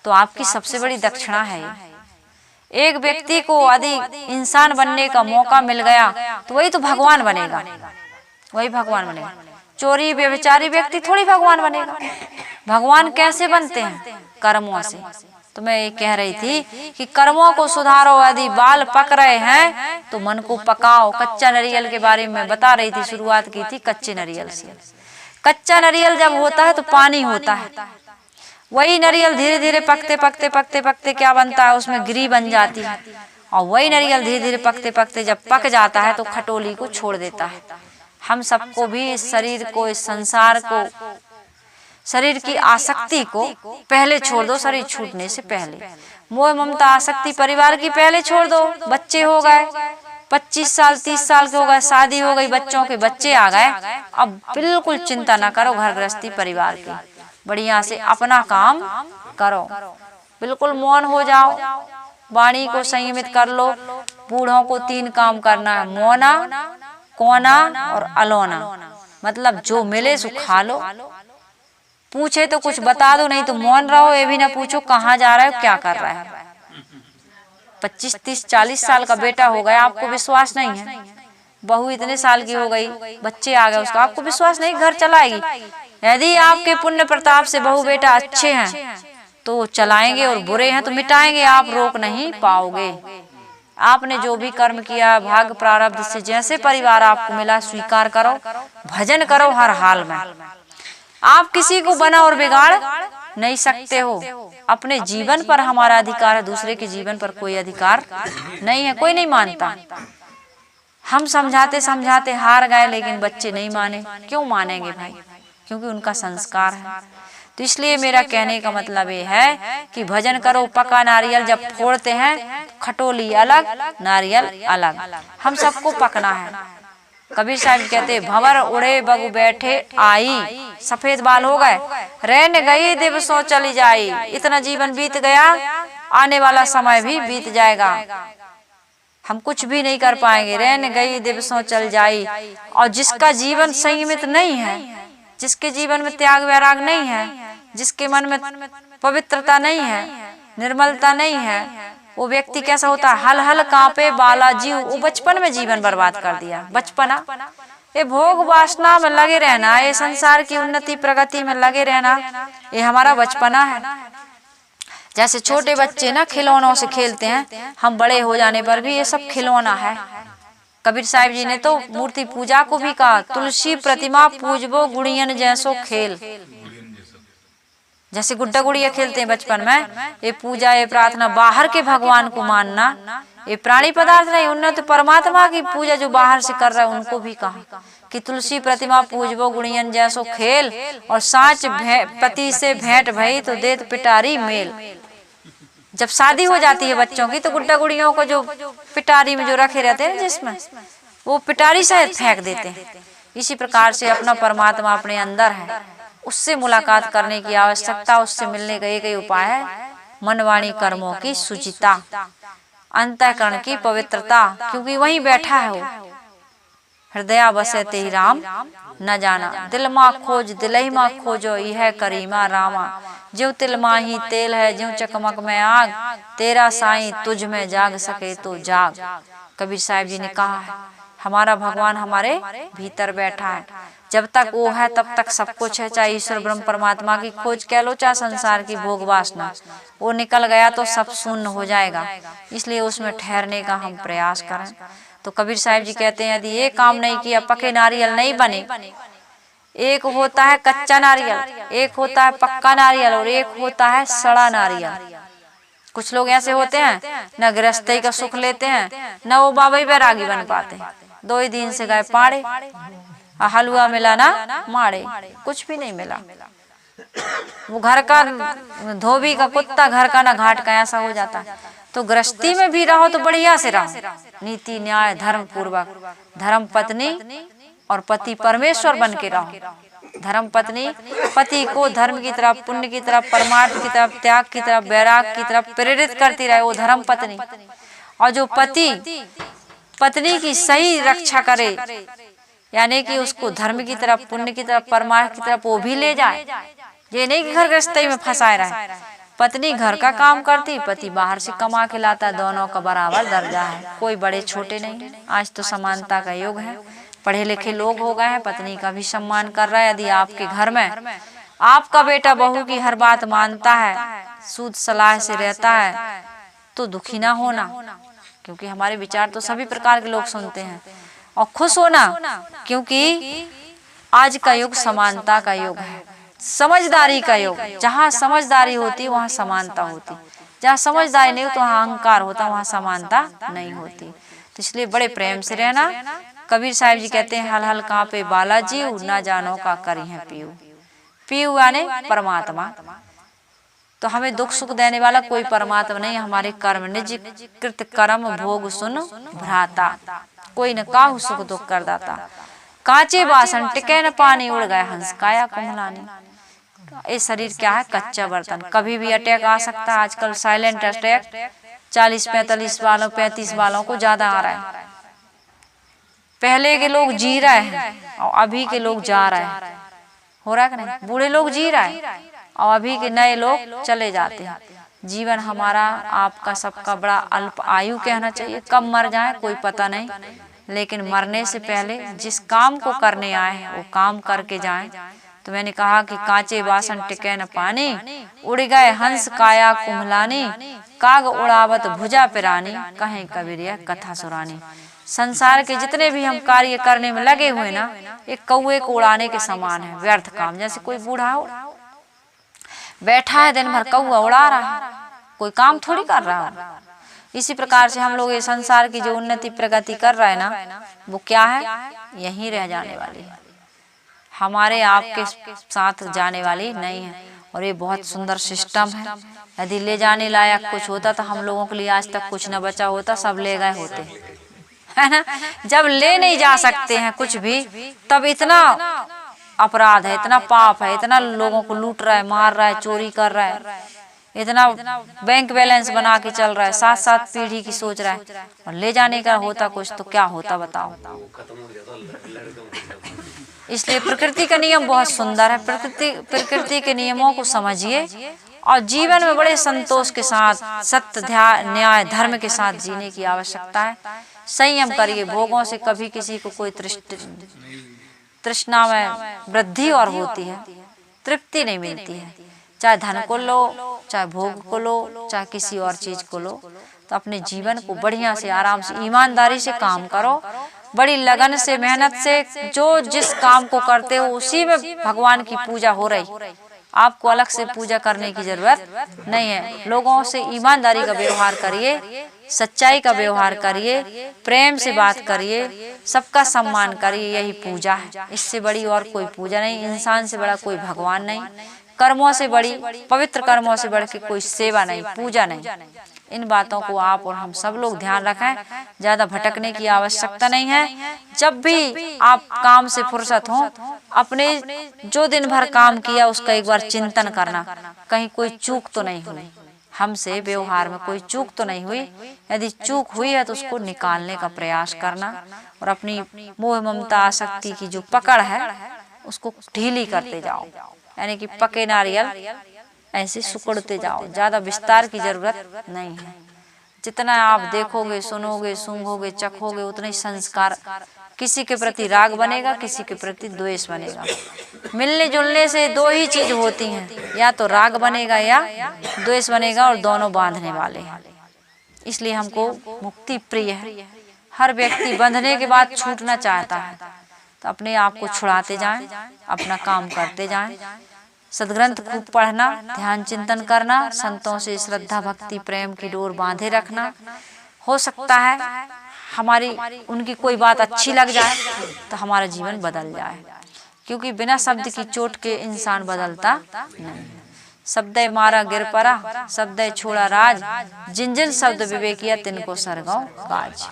तो आपकी सबसे बड़ी दक्षिणा है। एक व्यक्ति को यदि इंसान बनने का मौका मिल गया तो वही तो भगवान बनेगा, वही भगवान बनेगा। चोरी व्यभिचारी व्यक्ति थोड़ी भगवान बनेगा। भगवान कैसे बनते हैं? कर्मों से। तो मैं ये कह रही थी कि कर्मों को सुधारो। यदि बाल पक रहे हैं तो मन को पकाओ। कच्चा नारियल के बारे में बता रही थी, शुरुआत की थी कच्चे नारियल से। कच्चा नारियल जब होता है तो पानी होता है, वही नारियल धीरे धीरे पकते पकते पकते पकते क्या बनता है, उसमें गिरी बन जाती है। और वही नारियल धीरे धीरे पकते पकते जब पक जाता है तो खटोली को छोड़ देता है। हम सबको भी इस शरीर को, इस संसार को, शरीर की आसक्ति को पहले छोड़ दो। शरीर छूटने से पहले मोह ममता आसक्ति परिवार की पहले छोड़ दो। बच्चे हो गए 25 साल 30 साल के हो गए, शादी हो गई, बच्चों के बच्चे आ गए, अब बिल्कुल चिंता ना करो घर गृहस्थी परिवार की, बढ़िया से अपना काम करो, बिल्कुल मौन हो जाओ, वाणी को संयमित कर लो। बूढ़ों को 3 काम करना है, मौना, कोना और अलोना। मतलब जो मिले सो खा लो, पूछे तो कुछ बता दो, नहीं तो मौन रहो। ये भी ना पूछो कहाँ जा रहा है, क्या कर रहा है। 25 30 40 साल का बेटा हो गया, आपको विश्वास नहीं है। बहू इतने साल की हो गई, बच्चे आ गए, उसका आपको विश्वास नहीं, घर चलाएगी। यदि आपके पुण्य प्रताप से बहू बेटा अच्छे हैं तो चलाएंगे, और बुरे हैं तो मिटाएंगे, आप रोक नहीं पाओगे। आपने जो भी कर्म किया, भाग प्रारब्ध से जैसे परिवार आपको मिला स्वीकार करो, भजन करो हर हाल में। आप किसी को बना और बिगाड़ नहीं सकते हो। अपने जीवन पर हमारा अधिकार है, दूसरे के जीवन पर कोई अधिकार नहीं है, कोई नहीं मानता। हम समझाते समझाते हार गए, लेकिन बच्चे नहीं माने। क्यों मानेंगे भाई? क्योंकि उनका संस्कार है। तो इसलिए मेरा कहने का मतलब ये है कि भजन करो। पका नारियल जब फोड़ते हैं, खटोली अलग, नारियल अलग, हम सबको पकना है। कबीर साहब कहते भंवर उड़े बगु बैठे आई, सफेद बाल हो गए, रहन गई दिवसों चली जाई। इतना जीवन बीत गया, आने वाला समय भी बीत जाएगा, हम कुछ भी नहीं कर पाएंगे। रहन गई दिवसों चल जाई। और जिसका जीवन संयमित नहीं है, जिसके जीवन में त्याग वैराग नहीं है, जिसके मन में पवित्रता नहीं है, निर्मलता नहीं है, वो व्यक्ति कैसा होता है? हल हल कांपे बालाजी। वो बचपन में जीवन बर्बाद कर दिया। बचपना, ये भोग वासना में लगे रहना, ये संसार की उन्नति प्रगति में लगे रहना, ये हमारा बचपना है। जैसे छोटे बच्चे ना खिलौनों से खेलते हैं, हम बड़े हो जाने पर भी ये सब खिलौना है। कबीर साहिब जी ने तो मूर्ति पूजा को भी कहा, तुलसी प्रतिमा पूजबो गुड़ियन जैसो खेल। जैसे गुड्डा गुड़िया खेलते हैं बचपन में, ये पूजा, ये प्रार्थना, बाहर के भगवान को मानना, ये प्राणी पदार्थ नहीं, उन्होंने तो परमात्मा की पूजा जो बाहर से कर रहा है उनको भी कहा कि तुलसी प्रतिमा पूजबो गुड़ियन जैसो खेल। और साँच पति से भेंट भई तो देत पिटारी मेल। जब शादी हो जाती है बच्चों की, तो गुड्डा गुड़ियों को जो पिटारी में जो रखे रहते हैं जिसमें, वो पिटारी से फेंक देते हैं। इसी प्रकार से अपना परमात्मा अपने अंदर है, उससे मुलाकात करने की आवश्यकता, उससे मिलने का एक ही उपाय है मन वाणी कर्मों की सुचिता, अंतःकरण की पवित्रता, क्योंकि वहीं बैठा है वो। हृदय बसे ते ही राम न जाना, दिल मा खोज दिलही मा खोजो, यह करीमा रामा। ज्यों तिल माही तेल है, ज्यों चकमक में आग, तेरा साईं तुझ में जाग सके तो जाग। कबीर साहिब जी ने कहा है हमारा भगवान हमारे भीतर बैठा है। जब तक वो है तब तक सब कुछ है, चाहे ईश्वर ब्रह्म परमात्मा की खोज कह लो, चाहे संसार की भोग वासना। वो निकल गया तो सब शून्य हो जाएगा, इसलिए उसमें ठहरने का हम प्रयास करें। तो कबीर साहिब जी कहते हैं यदि ये काम नहीं किया, पके नारियल नहीं बने। एक होता है कच्चा नारियल, एक होता है पक्का नारियल, और एक होता है सड़ा नारियल। कुछ लोग ऐसे होते हैं न गृहस्थी का सुख लेते हैं, न वो बाबा बैरागी बन पाते। 2 ही दिन से गए पाड़े, हलवा मिला ना माड़े, कुछ भी नहीं मिला। वो घर का धोबी का कुत्ता, घर का ना घाट का, ऐसा हो जाता है। तो गृहस्थी में भी रहो तो बढ़िया से रहो, नीति न्याय धर्म पूर्वक, धर्म पत्नी और पति परमेश्वर बन के रहो। धर्म पत्नी पति को धर्म की तरफ, पुण्य की तरफ, परमार्थ की तरफ, त्याग की तरफ, वैराग की तरफ प्रेरित करती रहे, वो धर्म पत्नी। और जो पति पत्नी की सही रक्षा करे, यानी कि उसको धर्म की तरफ, पुण्य की तरफ, परमार्थ की तरफ वो भी ले जाए। ये नहीं कि घर गृहस्थी में फंसाए रहे। पत्नी घर का काम करती, पति बाहर से कमा के लाता, दोनों का बराबर दर्जा है, कोई बड़े छोटे नहीं। आज तो समानता का युग है, पढ़े लिखे लोग हो गए हैं, पत्नी का भी सम्मान कर रहा है। यदि आपके घर में आपका बेटा बहू की हर बात मानता है, सूद सलाह से रहता है, तो दुखी ना होना, क्योंकि हमारे विचार तो सभी प्रकार के लोग सुनते हैं। और खुश होना, क्योंकि आज का युग समानता का युग है, समझदारी का युग। जहाँ समझदारी होती वहाँ समानता होती, जहाँ समझदारी नहीं हो तो वहाँ अहंकार होता, वहाँ समानता नहीं होती। तो इसलिए बड़े प्रेम से रहना। कबीर साहिब जी कहते हैं हल हल कांपे बालाजी, ना जानो का करी है पीऊ। पीऊ यानी परमात्मा। तो हमें दुख सुख देने वाला कोई परमात्मा नहीं, हमारे कर्म निज कृत कर्म भोग सुन भ्राता, कोई न काहू सुख दुख कर दाता। कांचे बासन टिके न पानी, उड़ गए हंस काया कुम्हलानी। ये शरीर क्या है? कच्चा बर्तन, कभी भी अटैक आ सकता है। आजकल साइलेंट अटैक 40-45 वालों 35 वालों को ज्यादा आ रहा है। पहले के लोग जी रहे हैं और अभी के लोग जा रहे हैं, हो रहा है कि नहीं? बूढ़े लोग जी रहे हैं और अभी के नए लोग चले जाते हैं। जीवन हमारा आपका सबका बड़ा अल्प आयु कहना चाहिए, कब मर जाए कोई पता नहीं, लेकिन मरने से पहले जिस काम को करने आए हैं वो काम करके जाएं। तो मैंने कहा कि कांचे बासन टिके न पानी, उड़ गए हंस काया कुम्हलानी, काग उड़ावत भुजा पिरानी, कहें कबीर कथा सुरानी। संसार के जितने भी हम कार्य करने में लगे हुए ना, एक कौए को उड़ाने के समान है, व्यर्थ काम। जैसे कोई बूढ़ा हो बैठा है दिन भर, कौआ उड़ा रहा है, कोई काम थोड़ी कर रहा है। इसी प्रकार से हम लोग ये संसार की जो उन्नति प्रगति कर रहे हैं ना, वो क्या है, यहीं रह जाने वाली है, हमारे आपके साथ जाने वाली नहीं है। और ये बहुत सुंदर सिस्टम है। यदि ले जाने लायक कुछ होता तो हम लोगों के लिए आज तक कुछ न बचा होता, सब ले गए होते, है ना। जब ले नहीं जा सकते हैं कुछ भी, तब इतना अपराध है, इतना पाप है, इतना लोगों को लूट रहा है, मार रहा है, चोरी कर रहा है, इतना बैंक बैलेंस बना के चल रहा है, 7-7 पीढ़ी की सोच रहा है, और ले जाने का होता कुछ तो क्या होता बताओ। इसलिए प्रकृति का नियम बहुत सुंदर है। प्रकृति के नियमों को समझिए और जीवन में बड़े संतोष के साथ सत्य, न्याय, धर्म के साथ जीने की आवश्यकता है। संयम करिए, भोगों से कभी किसी को कोई तृष्णा में वृद्धि और होती है, तृप्ति नहीं मिलती है। चाहे धन को लो, चाहे भोग को लो, चाहे किसी और चीज को लो, तो अपने जीवन को बढ़िया से, आराम से, ईमानदारी से काम करो, बड़ी लगन से, मेहनत से। जो जिस काम को करते हो उसी में भगवान की पूजा हो रही, आपको अलग से पूजा करने की जरूरत नहीं है। लोगों से ईमानदारी का व्यवहार करिए, सच्चाई का व्यवहार करिए, प्रेम से बात करिए, सबका सम्मान करिए, यही पूजा है। इससे बड़ी और कोई पूजा नहीं, इंसान से बड़ा कोई भगवान नहीं, कर्मों से बड़ी, पवित्र कर्मों से बढ़ के कोई सेवा नहीं, पूजा नहीं। इन बातों को आप और हम सब लोग ध्यान रखें। ज्यादा भटकने की आवश्यकता नहीं है। जब भी आप काम से फुर्सत हो, अपने जो दिन भर काम किया उसका एक बार चिंतन करना, कहीं कोई चूक तो नहीं हुई, हमसे व्यवहार में कोई चूक तो नहीं हुई। यदि चूक हुई है तो उसको निकालने का प्रयास करना, और अपनी मोह ममता आसक्ति की जो पकड़ है उसको ढीली करते जाओ, यानी कि पके नारियल ऐसे सुकड़ते जाओ। ज्यादा विस्तार की जरूरत नहीं है। जितना आप देखोगे, सुनोगे, सूंघोगे, चखोगे, उतना ही संस्कार, किसी के प्रति राग बनेगा, किसी के प्रति द्वेष बनेगा। मिलने जुलने से दो ही चीज होती हैं, या तो राग बनेगा या द्वेष बनेगा, और दोनों बांधने वाले हैं। इसलिए हमको मुक्ति प्रिय है। हर व्यक्ति बंधने के बाद छूटना चाहता है, तो अपने आप को छुड़ाते जाएं, अपना काम करते जाएं। सदग्रंथ खूब पढ़ना, ध्यान चिंतन करना, संतों से श्रद्धा भक्ति प्रेम की डोर बांधे रखना। हो सकता है हमारी उनकी कोई बात अच्छी लग जाए तो हमारा जीवन बदल जाए, क्योंकि बिना शब्द की चोट के इंसान बदलता नहीं। शब्दे मारा गिर परा, शब्दे छोड़ा राज, जिन जिन शब्द विवेकिया तिनको सरगाओ काज।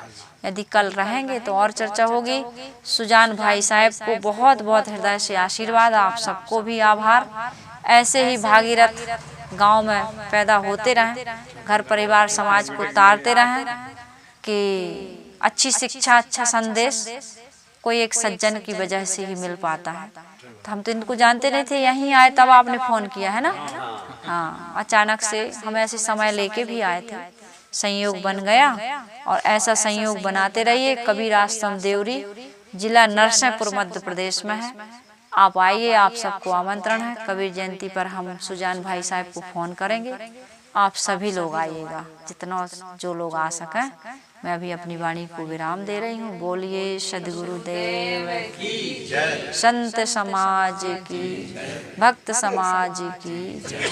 यदि कल रहेंगे तो और चर्चा होगी। सुजान भाई साहब को बहुत बहुत हृदय से आशीर्वाद, आप सबको भी आभार। ऐसे ही भागीरथ गांव में पैदा होते रहें, घर परिवार समाज को तारते रहें कि अच्छी शिक्षा, अच्छा संदेश कोई एक सज्जन की वजह से ही मिल पाता है। तो हम तो इनको जानते नहीं थे, यहीं आए तब आपने फोन किया है ना। हाँ, अचानक से हम ऐसे समय लेके भी आए थे, संयोग बन गया, और ऐसा संयोग बनाते रहिए। कबीर आश्रम देवरी, जिला नरसिंहपुर, मध्य प्रदेश में है। आप आइए, आप सबको आमंत्रण है। कबीर जयंती पर हम सुजान भाई साहब को फोन करेंगे, आप सभी लोग आइएगा, जितना जो लोग आ सकें। मैं अभी अपनी वाणी को विराम दे रही हूँ। बोलिए सद्गुरुदेव की जय, संत समाज की, भक्त समाज की जय।